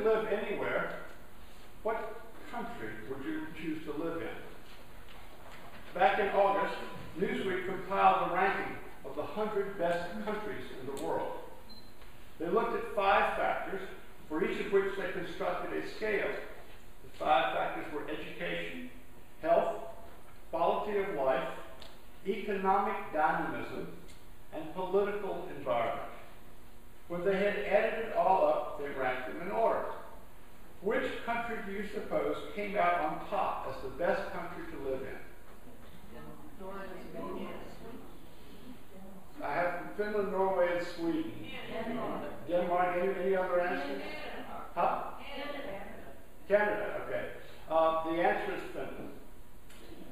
live anywhere, what country would you choose to live in? Back in August, Newsweek compiled a ranking of the 100 best countries in the world. They looked at 5 factors, for each of which they constructed a scale. The 5 factors were education, health, quality of life, economic dynamism, and political environment. When they had added it all up, they ranked them in order. Which country do you suppose came out on top as the best country to live in? I have Finland, Norway, and Sweden. Denmark, any other answers? Huh? Canada, okay. The answer is Finland.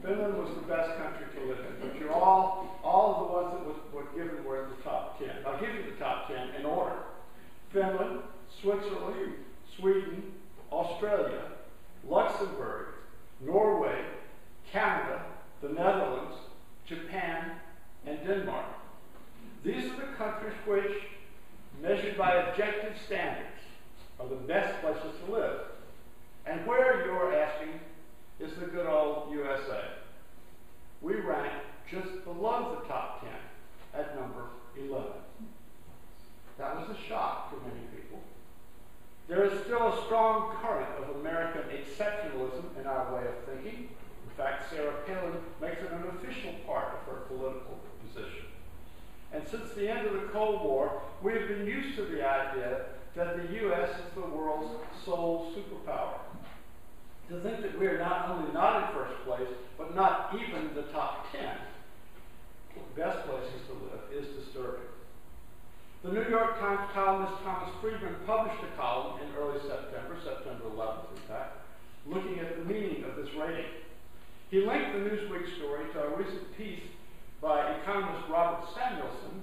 Finland was the best country to live in, but all of the ones that were given were in the top 10. I'll give you the top 10 in order. Finland, Switzerland, Sweden, Australia, Luxembourg, Norway, Canada, the Netherlands, Japan, and Denmark. These are the countries which, measured by objective standards, are the best places to live. And where, you're asking, is the good old USA? We rank just below the top 10 at number 11. That was a shock to many people. There is still a strong current of American exceptionalism in our way of thinking. In fact, Sarah Palin makes it an official part of her political position. And since the end of the Cold War, we have been used to the idea that the U.S. is the world's sole superpower. To think that we are not only not in first place, but not even the top 10 best places to live is disturbing. The New York Times columnist Thomas Friedman published a column in early September, September 11th in fact, looking at the meaning of this rating. He linked the Newsweek story to a recent piece by economist Robert Samuelson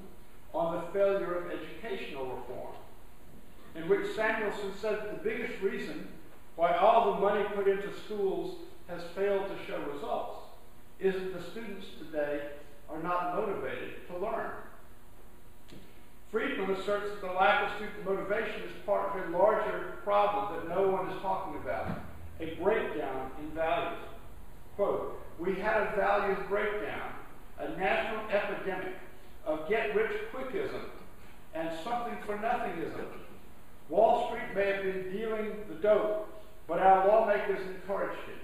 on the failure of educational reform, in which Samuelson said that the biggest reason why all the money put into schools has failed to show results is that the students today are not motivated to learn. Friedman asserts that the lack of student motivation is part of a larger problem that no one is talking about, a breakdown in values. Quote, "We had a values breakdown, a national epidemic of get-rich-quickism and something-for-nothingism. Wall Street may have been dealing the dope, but our lawmakers encouraged it.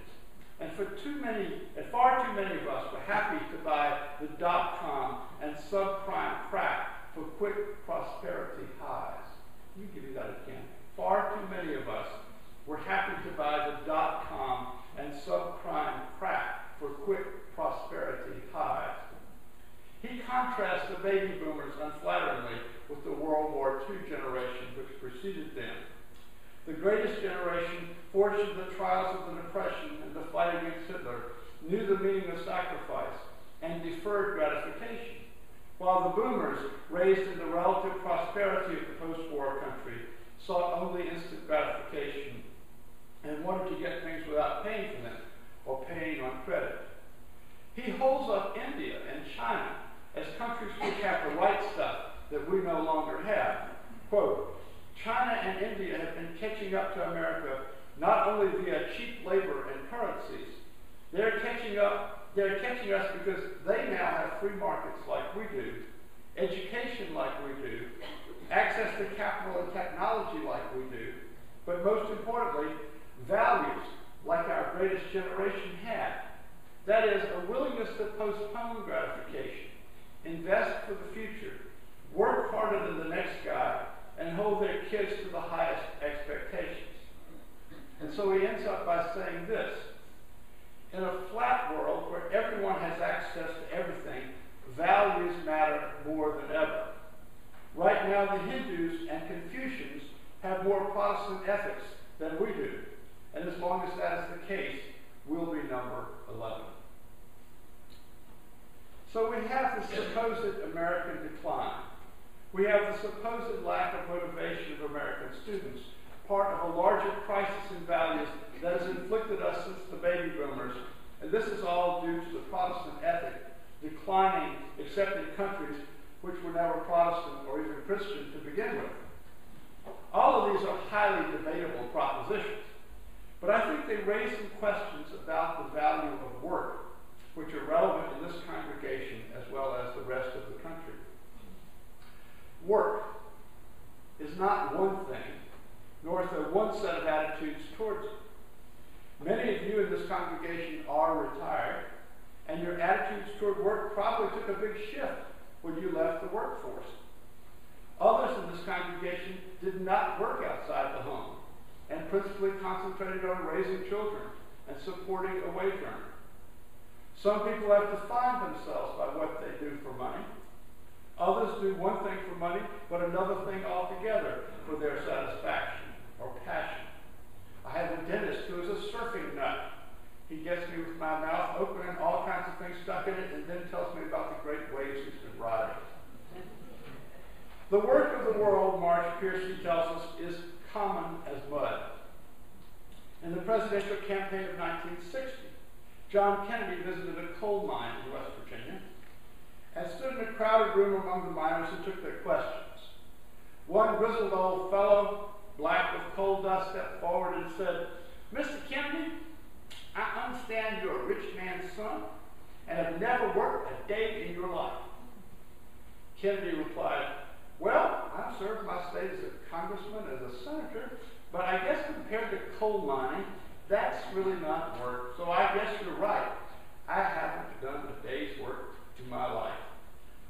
And far too many of us were happy to buy the dot-com and subprime crack for quick prosperity highs." Let me give you that again. Far too many of us were happy to buy the dot-com and subprime crack for quick prosperity highs. He contrasts the baby boomers unflatteringly with the World War II generation which preceded them. The greatest generation, forged in the trials of the Depression and the fight against Hitler, knew the meaning of sacrifice and deferred gratification, while the boomers, raised in the relative prosperity of the post-war country, sought only instant gratification and wanted to get things without paying for them or paying on credit. He holds up India and China as countries which have the right stuff that we no longer have. Quote, "China and India have been catching up to America not only via cheap labor and currencies, they're catching us because they now have free markets like we do, education like we do, access to capital and technology like we do, but most importantly, values like our greatest generation had. That is, a willingness to postpone gratification, invest for the future, work harder than the next guy, and hold their kids to the highest expectations." And so he ends up by saying this: "In a flat world where everyone has access to everything, values matter more than ever. Right now, the Hindus and Confucians have more Protestant ethics than we do. And as long as that is the case, we'll be number 11. So we have the supposed American decline. We have the supposed lack of motivation of American students, part of a larger crisis in values that has inflicted us since the baby boomers. And this is all due to the Protestant ethic declining, except in countries which were never Protestant or even Christian to begin with. All of these are highly debatable problems. some questions about the value of work, which are relevant in this congregation as well as the rest of the country. Work is not one thing, nor is there one set of attitudes towards it. Many of you in this congregation are retired, and your attitudes toward work probably took a big shift when you left the workforce. Others in this congregation did not work outside the home and principally concentrated on raising children and supporting a wage earner. Some people have defined themselves by what they do for money. Others do one thing for money, but another thing altogether for their satisfaction or passion. I have a dentist who is a surfing nut. He gets me with my mouth open and all kinds of things stuck in it, and then tells me about the great waves he's been riding. The work of the world, Marsh Piercy tells us, is common as mud. In the presidential campaign of 1960, John Kennedy visited a coal mine in West Virginia and stood in a crowded room among the miners who took their questions. One grizzled old fellow, black with coal dust, stepped forward and said, "Mr. Kennedy, I understand you're a rich man's son and have never worked a day in your life." Kennedy replied, "Well, I've served my state as a congressman, as a senator, but I guess compared to coal mining, that's really not work. So I guess you're right. I haven't done a day's work in my life."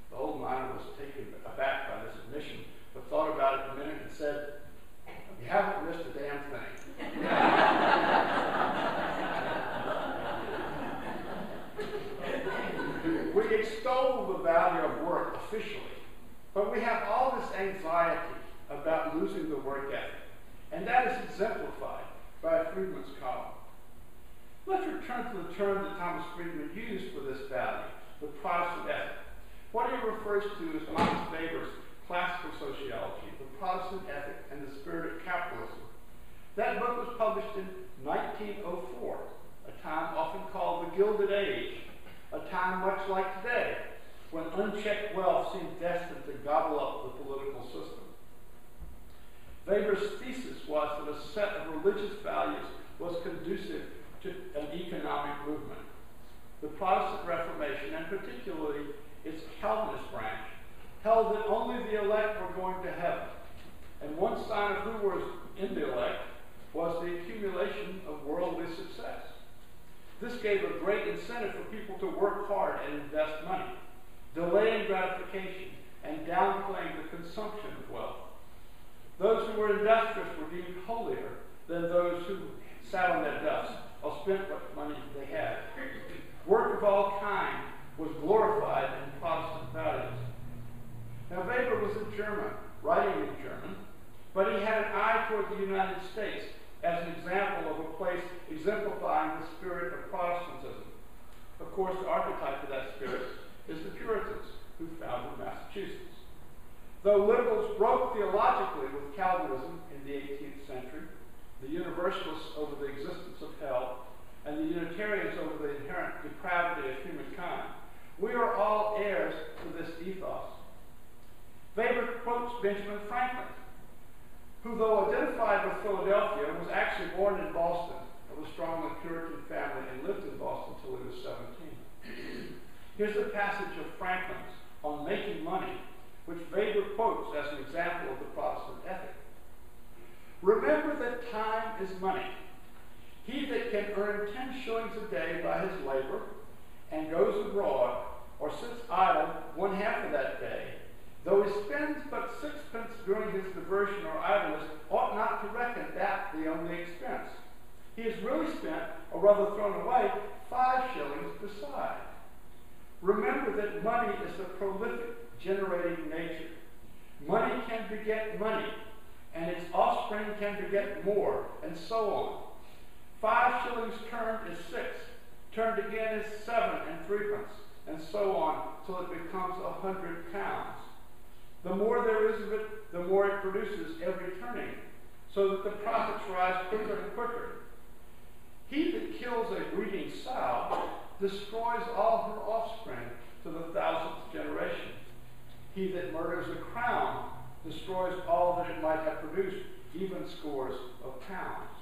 The old miner was taken aback by this admission, but thought about it a minute and said, "You haven't missed a damn thing." We extol the value of work officially, but we have all this anxiety about losing the work ethic, and that is exemplified by Friedman's column. Let's return to the term that Thomas Friedman used for this value, the Protestant ethic. What he refers to as Max Weber's classical sociology, the Protestant ethic and the spirit of capitalism. That book was published in 1904, a time often called the Gilded Age, a time much like today, when unchecked wealth seemed destined to gobble up the political system. Weber's thesis was that a set of religious values was conducive to an economic movement. The Protestant Reformation, and particularly its Calvinist branch, held that only the elect were going to heaven, and one sign of who was in the elect was the accumulation of worldly success. This gave a great incentive for people to work hard and invest money, delaying gratification and downplaying the consumption of wealth. Those who were industrious were deemed holier than those who sat on their duffs or spent what money they had. Work of all kind was glorified in Protestant values. Now, Weber was a German, writing in German, but he had an eye toward the United States as an example of a place exemplifying the spirit of Protestantism. Of course, the archetype of that spirit is the Puritans, who founded Massachusetts. Though liberals broke theologically with Calvinism in the 18th century, the Universalists over the existence of hell, and the Unitarians over the inherent depravity of humankind, we are all heirs to this ethos. Weber quotes Benjamin Franklin, who, though identified with Philadelphia, was actually born in Boston, of a strongly Puritan family, and lived in Boston until he was 17. Here's a passage of Franklin's on making money, which Weber quotes as an example of the Protestant ethic. "Remember that time is money. He that can earn 10 shillings a day by his labor, and goes abroad, or sits idle 1/2 of that day, though he spends but 6pence during his diversion or idleness, ought not to reckon that the only expense. He has really spent, or rather thrown away, 5 shillings beside. Remember that money is a prolific, generating nature. Money can beget money, and its offspring can beget more, and so on. 5 shillings turned is 6, turned again is 7 and 3pence, and so on, till it becomes 100 pounds. The more there is of it, the more it produces every turning, so that the profits rise quicker and quicker. He that kills a breeding sow destroys all her offspring to the 1000th generation. He that murders a crown destroys all that it might have produced, even scores of pounds."